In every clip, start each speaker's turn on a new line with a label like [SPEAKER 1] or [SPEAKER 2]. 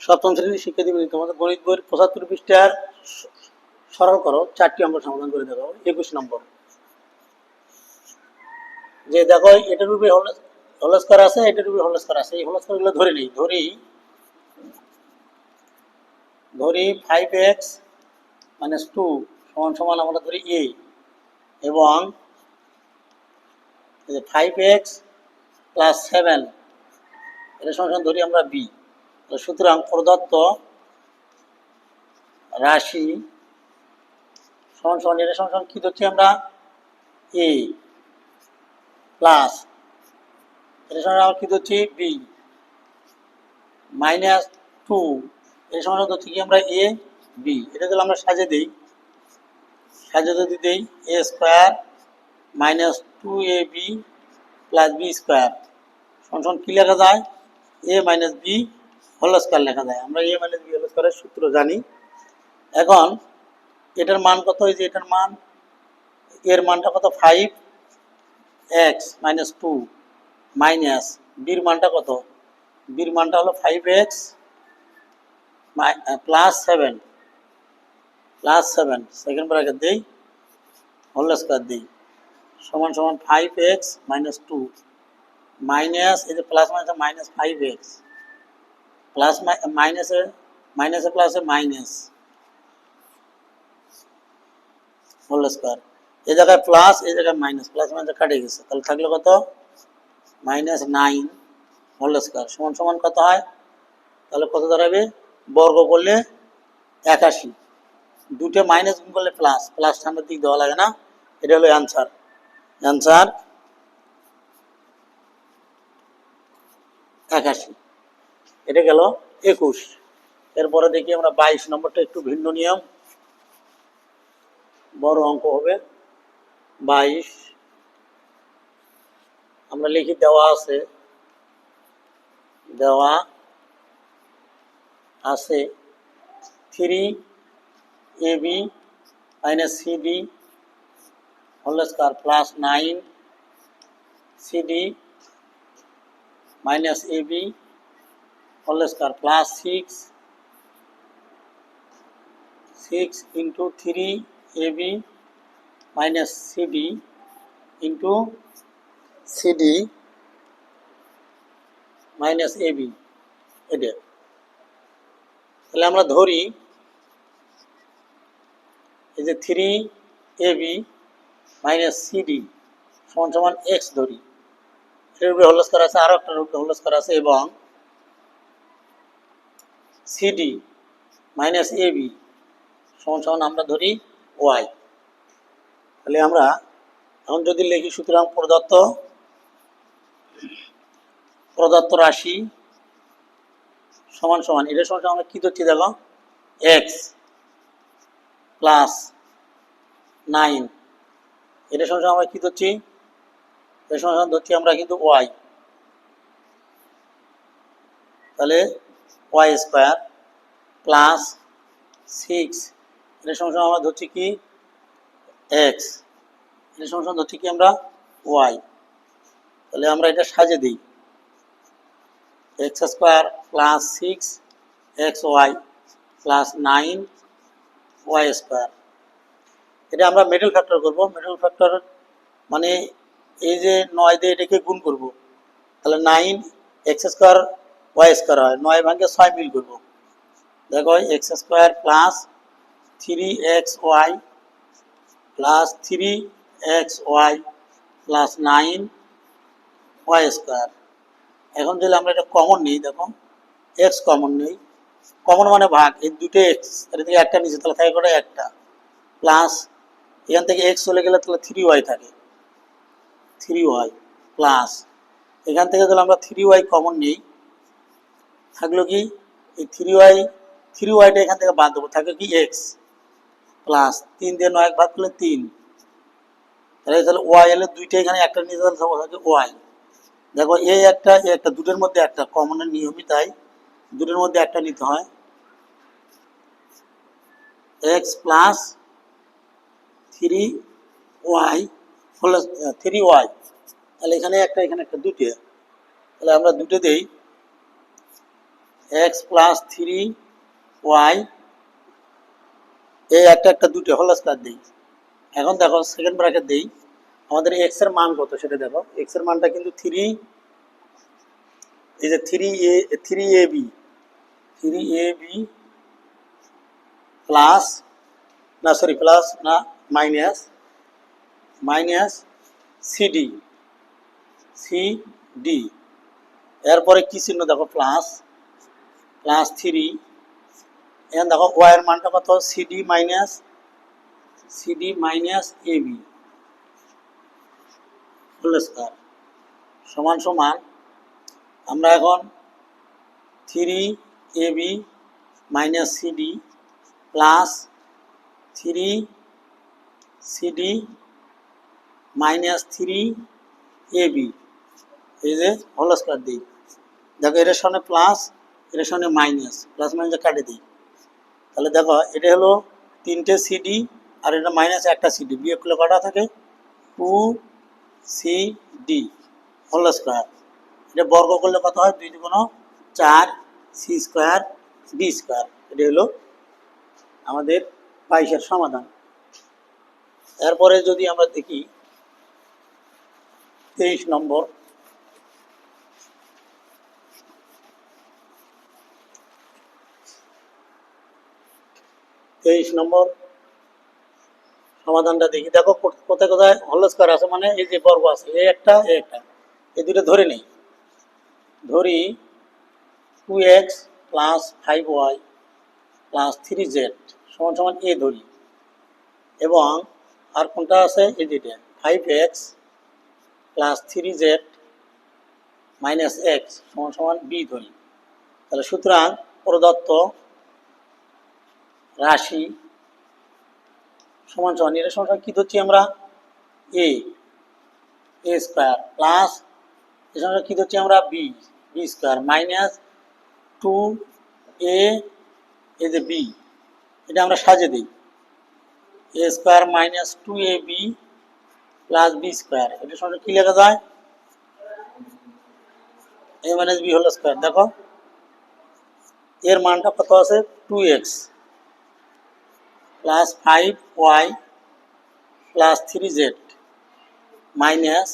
[SPEAKER 1] সপ্তম শ্রেণীর শিক্ষার্থী তোমাদের গণিত বইয়ের ৭৫ পৃষ্ঠার সরল করো 4টি অঙ্ক সমাধান করে দেখাবো। 21 নম্বর যে দেখো এটার উপরে হলস করা আছে, এটার উপরে হলস করা আছে। এই হলস করাগুলো ধরে নিই। ধরি 5x - 2 সমান সমান আমরা ধরি a এবং 5x + 7 এটা সমান ধরি আমরা b। সুতরাং প্রদত্ত রাশি সমান সমান এটা সমান কি ধরছি আমরা a প্লাস এটা সমান আমরা কি ধরছি b -2 এর সমান ধরছি কি আমরা a b। এটা যদি আমরা সাজিয়ে দিই, যদি দেই a² - 2ab + b² সমান কি লেখা যায় a - b হোল স্কয়ার লেখা যায়। আমরা a - b হোল স্কয়ারের সূত্র জানি। এখন এটার মান কত? এই যে এটার মান, এর মানটা কত 5x - 2 মাইনাস বির মানটা কত? বির মানটা হলো 5x + 7 সেকেন্ড ব্র্যাকেট দেই হোল স্কয়ার দেই সমান সমান 5x - 2 মাইনাস এই যে প্লাস মাইনাস -5x প্লাস মাইনাসে প্লাসে মাইনাস হোল স্কয়ার। এই জায়গায় প্লাস, এই জায়গায় মাইনাস, প্লাস মাইনাস কাটে গেছে, তাহলে থাকলো কত -9 হোল স্কয়ার সমান সমান কত হয়? তাহলে কত দাঁড়াবে? বর্গ করলে 81, দুটো মাইনাস গুণ করলে প্লাস, প্লাস সামনের দিক দেওয়া লাগে না। এটা হলো অ্যান্সার 81। এটা গেল 21। এরপরে দেখি আমরা 22 নম্বরটা একটু ভিন্ন নিয়ম, বড় অঙ্ক হবে। 22 আমরা লিখি, দেওয়া আছে 3ab - cd whole square plus 9cd - ab whole square plus 6 into 3ab - cd into cd - ab। এটা তাহলে আমরা ধরি এই যে 3ab - cd সমান সমান x ধরি, এর উপরে হোল স্কয়ার আছে, আরো একটা উপরে হোল স্কয়ার আছে, এবং cd - ab সমান সমান আমরা ধরি y। তাহলে আমরা এখন যদি লিখি, সুতরাং প্রদত্ত রাশি সমান সমান এটা সমান আমরা কি ধরছি দেখো x + 9, এটা সমান আমরা কি ধরছি? এটা সমান ধরছি আমরা কিন্তু y। তাহলে y² প্লাস 6 এটা সমান আমরা ধরছি কি x, এটা সমান ধরছি কি আমরা y। তাহলে আমরা এটা সাজিয়ে দিই, x² plus 6xy plus 9y²। এটা আমরা মিডল ফ্যাক্টর করব। মিডল ফ্যাক্টর মানে এই যে 9 দিয়ে এটাকে গুণ করব, তাহলে 9x² y² হয়, 9 ভাঙে 6 মিল করব। দেখো x² plus 3xy plus 3xy plus 9y²। এখন যদি আমরা এটা কমন নিই, দেখো x কমন নেই, কমন মানে ভাগ, এই দুটো x, এর থেকে একটা নিচে, তাহলে থাকে করে একটা, প্লাস এখান থেকে x চলে গেলে তাহলে 3y থাকে, 3y প্লাস এখান থেকে তাহলে আমরা 3y কমন নিই, থাকলো কি এই 3yটা এখান থেকে বাদ দেবো, থাকে কি x প্লাস 3 দিয়ে 9 ভাগ করলে 3, তাহলে y এলে দুইটা এখানে একটা নিচে থাকে y। দেখো এই একটা দুটোর মধ্যে একটা কমনের নিয়মই তাই, দুটোর মধ্যে একটা নিতে হয়, x প্লাস 3y হলো 3y, তাহলে এখানে একটা দুটো, তাহলে আমরা দুটো দেই এক্স প্লাস থ্রি ওয়াই, এই একটা একটা দুটো হোল স্কয়ার দিই। এখন দেখো সেকেন্ড ব্র্যাকেট দিই, আমাদের এক্স এর মান কত সেটা দেখো। এক্স এর মানটা কিন্তু থ্রি, এই যে থ্রি এ বি প্লাস, না সরি প্লাস না, মাইনাস সিডি, এরপরে কি চিহ্ন দেখো, প্লাস থ্রি, এখন দেখো ওয়াই এর মানটা কত, CD minus AB whole square সমান সমান, আমরা এখন three AB minus CD plus three CD minus three AB, এই যে হোল স্কয়ার দিই। দেখো এটার সামনে প্লাস, এটার সামনে মাইনাস, প্লাস মাইনাস কাটে দিই। তাহলে দেখো এটা হলো তিনটে সিডি আর এটা মাইনাস একটা সিডি, বিয়োগ করলে কটা থাকে, টু সিডি হোল স্কয়ার। এটা বর্গ করলে কত হয়, দুই দুগুণ চার, সি স্কোয়ার ডি স্কোয়ার। এটা হলো আমাদের 22-এর সমাধান। এরপরে যদি আমরা দেখি 23 নম্বর, সমাধানটা দেখি। দেখো কোথায় কোথায় হোল স্কয়ার আছে, মানে এই যে বর্গ আছে, এই একটা এই দুটো ধরে নেই। ধরি 2x plus 5y plus 3z সমান সমান এ ধরি, এবং আর কোনটা আছে, এই যেটা 5x plus 3z minus x সমান সমান বি ধরি। তাহলে সুতরাং প্রদত্ত রাশি সমান সমান, এটা সমান কি ধরছি আমরা, এ স্কোয়ার প্লাস এর সঙ্গে কি ধরছি আমরা, বি স্কোয়ার মাইনাস টু এ, এই যে বি, এটা আমরা সাজিয়ে দিই, এ square minus two A B plus B square, এটার সঙ্গে কি লেখা যায়, এ মাইনাস বি হোল স্কোয়ার। দেখো এর মানটা কত আছে, 2x plus 5y plus 3z minus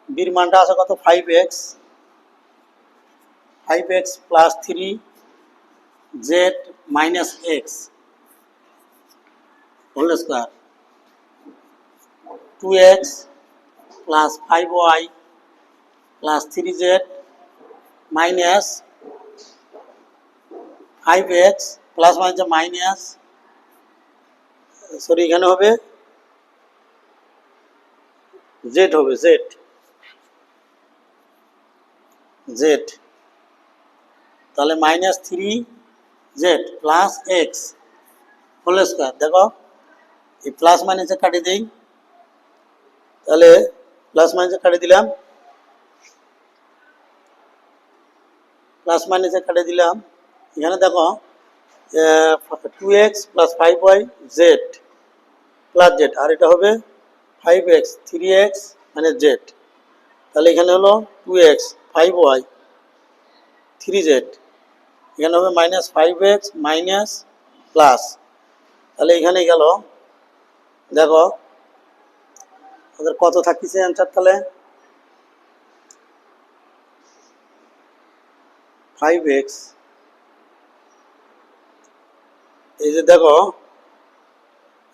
[SPEAKER 1] বির মানটা আছে কত, 5x plus 3z minus X whole square, 2x plus 5y plus 3z minus 5x plus minus sorry এখানে হবে জেড, হবে জেড, তাহলে minus 3z plus X whole square. দেখো এই প্লাস মাইনাসে কাটিয়ে দিই, তাহলে প্লাস মাইনাসে কাটিয়ে দিলাম, এখানে দেখো 2x plus 5y Z plus Z, আর এটা হবে 5x 3x মানে জেড, তাহলে এখানে হলো 2x 5y 3z, এখানে হবে মাইনাস 5x মাইনাস প্লাস, তাহলে এখানে গেল। দেখো আমাদের কত থাকতেছে অ্যান্সার, তাহলে 5x, এই যে দেখো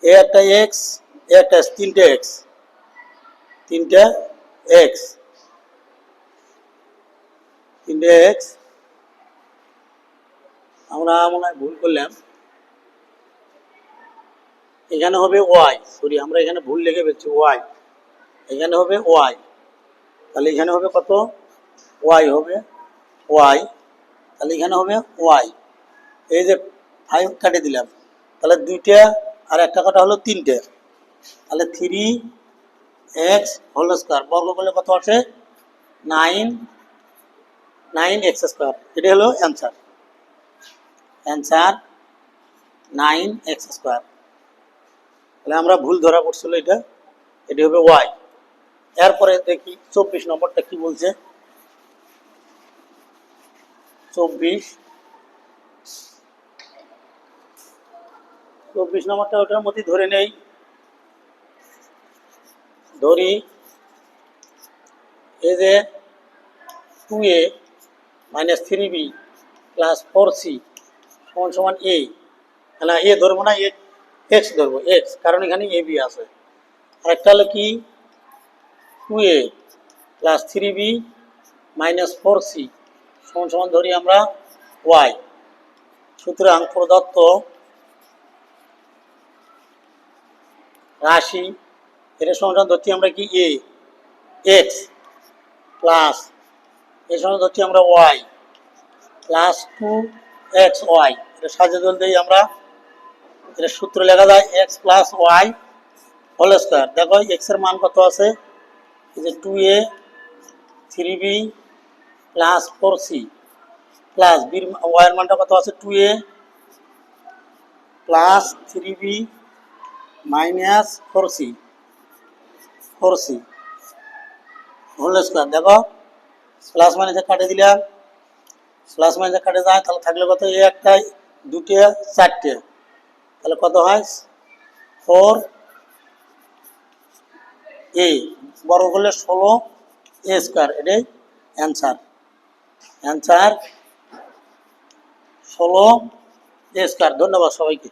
[SPEAKER 1] এ একটা এক্স, এ একটা তিনটে এক্স আমরা মনে হয় ভুল করলাম, এখানে হবে ওয়াই, সরি আমরা এখানে ভুল লিখে ফেলছি, ওয়াই এখানে হবে ওয়াই, তাহলে এখানে হবে কত, ওয়াই হবে ওয়াই, তাহলে এখানে হবে ওয়াই, এই যে 5 কাটে দিলাম, তাহলে দুইটা আর একটা কাটা হলো তিনটে, তাহলে 3x হোল স্কোয়ার বর্গ করলে কত আছে, 9x স্কোয়ার, এটা হলো অ্যান্সার 9x স্কোয়ার। তাহলে আমরা ভুল ধরা পড়ছিল, এটা হবে ওয়াই। এরপরে দেখি 24 নম্বরটা কি বলছে। 24 নম্বরটা ওটার মধ্যে ধরে নেই, ধরি এই যে 2a minus 3b plus 4c সমান সমান a, না এ ধরবো না, এক্স ধরবো, এক্স, কারণ এখানে এ বি আছে। আরেকটা হলো কি 2a plus 3b minus 4c সমান সমান ধরি আমরা ওয়াই। সুতরাং প্রদত্ত রাশি এটা সমান ধরছি আমরা কি এ এক্স প্লাস এর সমান ধরছি আমরা ওয়াই প্লাস 2xy। এটা সাজে দল দিই আমরা, এটা সূত্র লেখা যায় X plus Y whole square. দেখো এক্স এর মান কত আছে, এই যে 2a 3b plus 4c plus বির ওয়াই এর মানটা কত আছে 2a plus 3b minus 4c whole square. দেখো প্লাস মাইনাসে কাটে দিলাম, প্লাস মাইনাসে কাটে যায়, তাহলে থাকলে কত এ একটা দুটো চারটে, তাহলে কত হয় 4a বর্গ করলে 16a স্কোয়ার। এটাই অ্যান্সার 16a স্কোয়ার। ধন্যবাদ সবাইকে।